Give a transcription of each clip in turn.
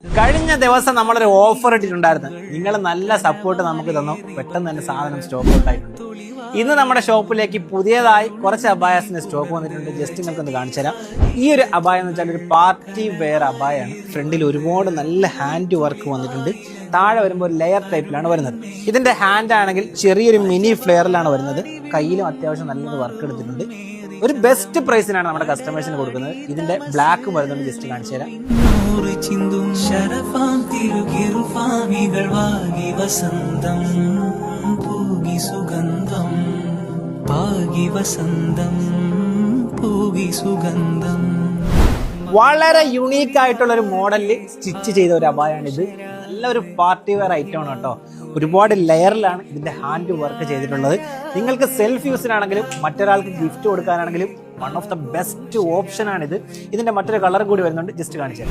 കഴിഞ്ഞ ദിവസം നമ്മളൊരു ഓഫർ ഇട്ടിട്ടുണ്ടായിരുന്നു. നിങ്ങൾ നല്ല സപ്പോർട്ട് നമുക്ക് തന്നു. പെട്ടെന്ന് തന്നെ സാധനം സ്റ്റോക്ക് ഔട്ട് ആയിട്ടുണ്ട്. ഇന്ന് നമ്മുടെ ഷോപ്പിലേക്ക് പുതിയതായി കുറച്ച് അബായസിന്റെ സ്റ്റോക്ക് വന്നിട്ടുണ്ട്. ജസ്റ്റ് നിങ്ങൾക്ക് ഒന്ന് കാണിച്ചു തരാം. ഈ ഒരു അബായ എന്ന് വെച്ചാൽ ഒരു പാർട്ടി വെയർ അബായാണ്. ഫ്രണ്ടിൽ ഒരുപാട് നല്ല ഹാൻഡ് വർക്ക് വന്നിട്ടുണ്ട്. താഴെ വരുമ്പോൾ ഒരു ലെയർ ടൈപ്പിലാണ് വരുന്നത്. ഇതിന്റെ ഹാൻഡ് ആണെങ്കിൽ ചെറിയൊരു മിനി ഫ്ലെയറിലാണ് വരുന്നത്. കയ്യിലും അത്യാവശ്യം നല്ലൊരു വർക്ക് എടുത്തിട്ടുണ്ട്. ഒരു ബെസ്റ്റ് പ്രൈസിനാണ് നമ്മുടെ കസ്റ്റമേഴ്സിന് കൊടുക്കുന്നത്. ഇതിന്റെ ബ്ലാക്ക് വരുന്നുണ്ട്. ജസ്റ്റ് കാണിച്ചു തരാം. വളരെ യുണീക്ക് ആയിട്ടുള്ള ഒരു മോഡലിൽ സ്റ്റിച്ച് ചെയ്ത ഒരു അബായാണിത്. നല്ലൊരു പാർട്ടി വെയർ ഐറ്റം ആണ് കേട്ടോ. ഒരുപാട് ലെയറിലാണ് ഇതിന്റെ ഹാൻഡ് വർക്ക് ചെയ്തിട്ടുള്ളത്. നിങ്ങൾക്ക് സെൽഫ് യൂസിനാണെങ്കിലും മറ്റൊരാൾക്ക് ഗിഫ്റ്റ് കൊടുക്കാനാണെങ്കിലും one of the best option ആണിത്. ഇതിന്റെ മറ്റൊരു കളർ കൂടി വരുന്നുണ്ട്. ജസ്റ്റ് കാണിച്ചു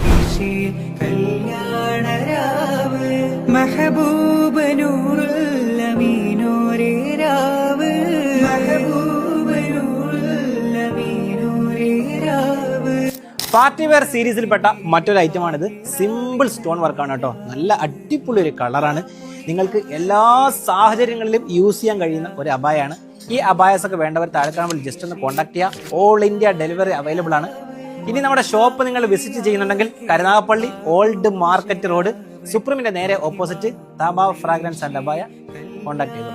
പാർട്ടി വെയർ സീരീസിൽപ്പെട്ട മറ്റൊരു ഐറ്റമാണിത്. സിമ്പിൾ സ്റ്റോൺ വർക്കാണ് കേട്ടോ. നല്ല അടിപൊളി ഒരു കളറാണ്. നിങ്ങൾക്ക് എല്ലാ സാഹചര്യങ്ങളിലും യൂസ് ചെയ്യാൻ കഴിയുന്ന ഒരു അബായാണ്. ഈ അബായസ് ഒക്കെ വേണ്ടവർ താഴെ കാണുമ്പോൾ ജസ്റ്റ് ഒന്ന് കോൺടാക്ട് ചെയ്യുക. ഓൾ ഇന്ത്യ ഡെലിവറി അവൈലബിൾ ആണ്. ഇനി നമ്മുടെ ഷോപ്പ് നിങ്ങൾ വിസിറ്റ് ചെയ്യുന്നുണ്ടെങ്കിൽ കരുനാഗപ്പള്ളി ഓൾഡ് മാർക്കറ്റ് റോഡ് സുപ്രീമിന്റെ നേരെ ഓപ്പോസിറ്റ് താബ ഫ്രാഗ്രൻസ് ആൻഡ് അബായ കോൺടാക്ട് ചെയ്തു.